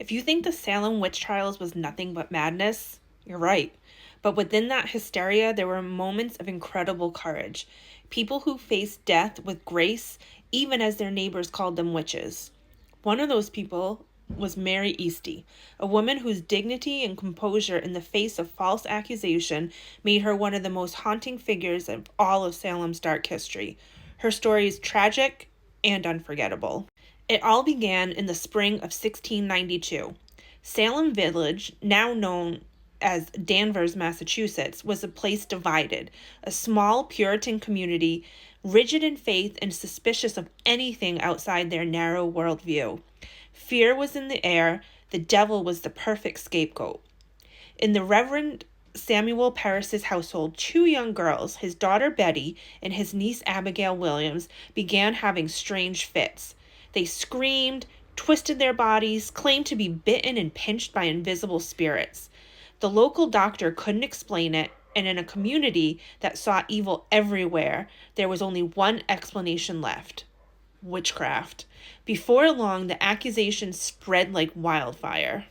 If you think the Salem Witch Trials was nothing but madness, you're right. But within that hysteria, there were moments of incredible courage. People who faced death with grace, even as their neighbors called them witches. One of those people was Mary Eastey, a woman whose dignity and composure in the face of false accusation made her one of the most haunting figures of all of Salem's dark history. Her story is tragic and unforgettable. It all began in the spring of 1692. Salem Village, now known as Danvers, Massachusetts, was a place divided, a small Puritan community, rigid in faith and suspicious of anything outside their narrow worldview. Fear was in the air. The devil was the perfect scapegoat. In the Reverend Samuel Parris's household, two young girls, his daughter Betty and his niece Abigail Williams, began having strange fits. They screamed, twisted their bodies, claimed to be bitten and pinched by invisible spirits. The local doctor couldn't explain it, and in a community that saw evil everywhere, there was only one explanation left: witchcraft. Before long, the accusations spread like wildfire.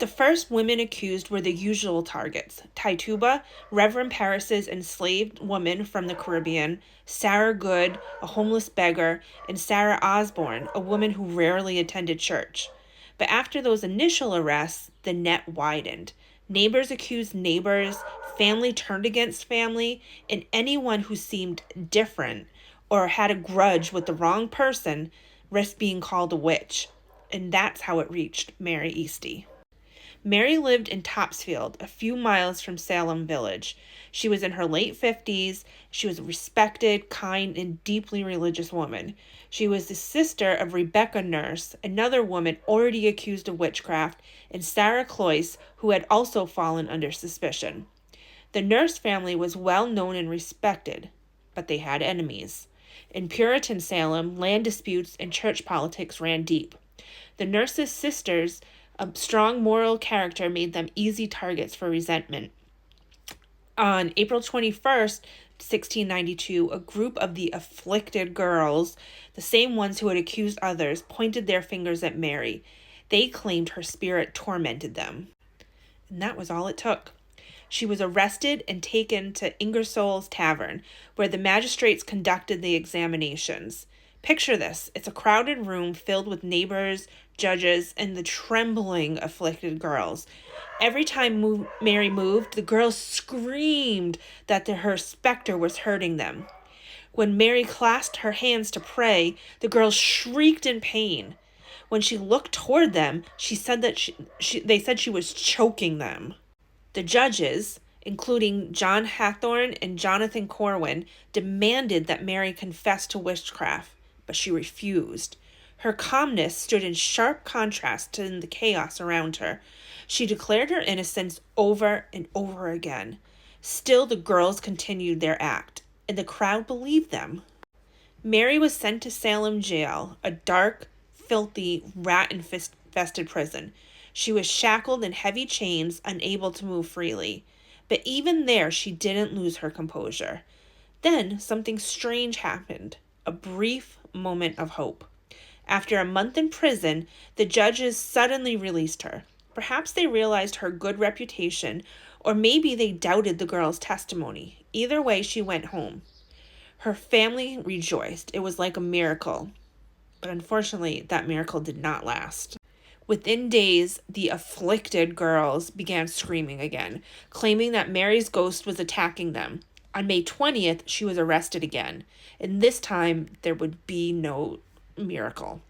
The first women accused were the usual targets: Tituba, Reverend Parris's enslaved woman from the Caribbean, Sarah Good, a homeless beggar, and Sarah Osborne, a woman who rarely attended church. But after those initial arrests, the net widened. Neighbors accused neighbors, family turned against family, and anyone who seemed different or had a grudge with the wrong person risked being called a witch. And that's how it reached Mary Eastey. Mary lived in Topsfield, a few miles from Salem Village. She was in her late 50s. She was a respected, kind, and deeply religious woman. She was the sister of Rebecca Nurse, another woman already accused of witchcraft, and Sarah Cloyce, who had also fallen under suspicion. The Nurse family was well known and respected, but they had enemies. In Puritan Salem, land disputes and church politics ran deep. The Nurse's sisters, a strong moral character, made them easy targets for resentment. On April 21st, 1692, a group of the afflicted girls, the same ones who had accused others, pointed their fingers at Mary. They claimed her spirit tormented them. And that was all it took. She was arrested and taken to Ingersoll's Tavern, where the magistrates conducted the examinations. Picture this. It's a crowded room filled with neighbors, judges, and the trembling, afflicted girls. Every time Mary moved, the girls screamed that her specter was hurting them. When Mary clasped her hands to pray, the girls shrieked in pain. When she looked toward them, she said that they said she was choking them. The judges, including John Hathorne and Jonathan Corwin, demanded that Mary confess to witchcraft, but she refused. Her calmness stood in sharp contrast to the chaos around her. She declared her innocence over and over again. Still, the girls continued their act, and the crowd believed them. Mary was sent to Salem jail, a dark, filthy, rat-infested prison. She was shackled in heavy chains, unable to move freely. But even there, she didn't lose her composure. Then something strange happened, a brief moment of hope. After a month in prison, the judges suddenly released her. Perhaps they realized her good reputation, or maybe they doubted the girl's testimony. Either way, she went home. Her family rejoiced. It was like a miracle. But unfortunately, that miracle did not last. Within days, the afflicted girls began screaming again, claiming that Mary's ghost was attacking them. On May 20th, she was arrested again, and this time there would be no miracle.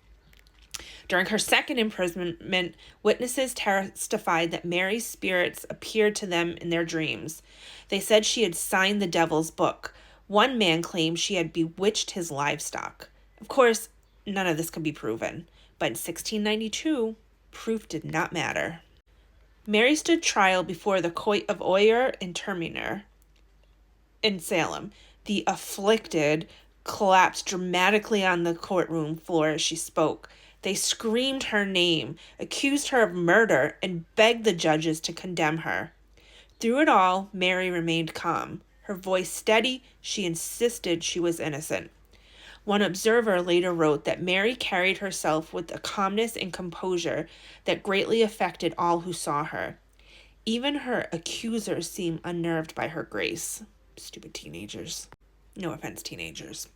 During her second imprisonment, witnesses testified that Mary's spirits appeared to them in their dreams. They said she had signed the devil's book. One man claimed she had bewitched his livestock. Of course, none of this could be proven, but in 1692, proof did not matter. Mary stood trial before the Court of Oyer and Terminer in Salem. The afflicted collapsed dramatically on the courtroom floor as she spoke. They screamed her name, accused her of murder, and begged the judges to condemn her. Through it all, Mary remained calm. Her voice steady, she insisted she was innocent. One observer later wrote that Mary carried herself with a calmness and composure that greatly affected all who saw her. Even her accusers seemed unnerved by her grace. Stupid teenagers. No offense, teenagers.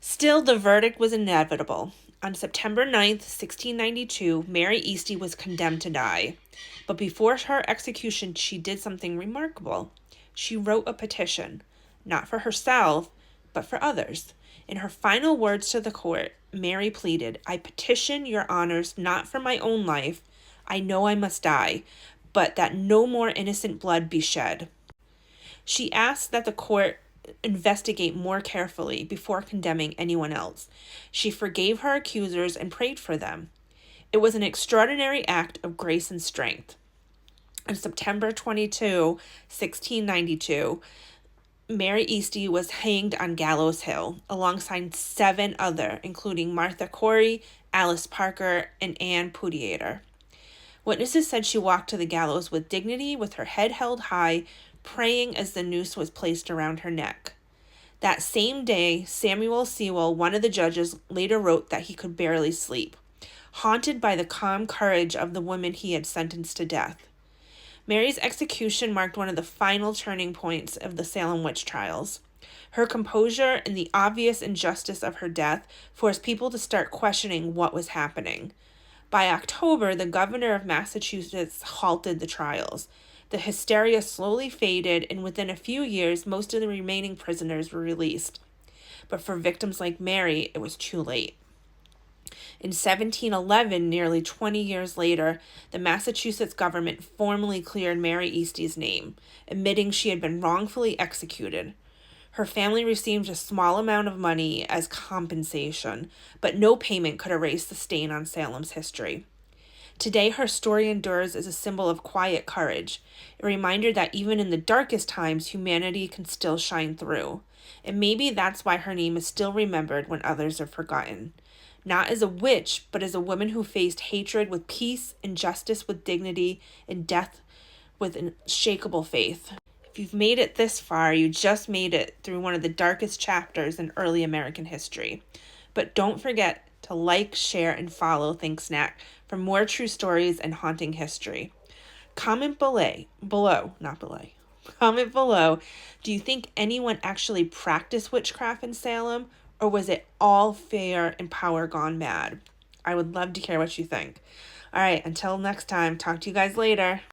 Still, the verdict was inevitable. On September 9th, 1692, Mary Eastey was condemned to die. But before her execution, she did something remarkable. She wrote a petition, not for herself, but for others. In her final words to the court, Mary pleaded, "I petition your honors not for my own life. I know I must die, but that no more innocent blood be shed." She asked that the court investigate more carefully before condemning anyone else. She forgave her accusers and prayed for them. It was an extraordinary act of grace and strength. On September 22, 1692, Mary Eastey was hanged on Gallows Hill alongside 7 others, including Martha Corey, Alice Parker, and Anne Putiator. Witnesses said she walked to the gallows with dignity, with her head held high, praying as the noose was placed around her neck. That same day, Samuel Sewell, one of the judges, later wrote that he could barely sleep, haunted by the calm courage of the woman he had sentenced to death. Mary's execution marked one of the final turning points of the Salem Witch Trials. Her composure and the obvious injustice of her death forced people to start questioning what was happening. By October, the governor of Massachusetts halted the trials. The hysteria slowly faded, and within a few years, most of the remaining prisoners were released. But for victims like Mary, it was too late. In 1711, nearly 20 years later, the Massachusetts government formally cleared Mary Eastey's name, admitting she had been wrongfully executed. Her family received a small amount of money as compensation, but no payment could erase the stain on Salem's history. Today, her story endures as a symbol of quiet courage, a reminder that even in the darkest times, humanity can still shine through. And maybe that's why her name is still remembered when others are forgotten. Not as a witch, but as a woman who faced hatred with peace, injustice with dignity, and death with unshakable faith. If you've made it this far, you just made it through one of the darkest chapters in early American history. But don't forget to like, share, and follow Think Snack for more true stories and haunting history. Comment below. Comment below, do you think anyone actually practiced witchcraft in Salem, or was it all fear and power gone mad? I would love to hear what you think. All right, until next time, talk to you guys later.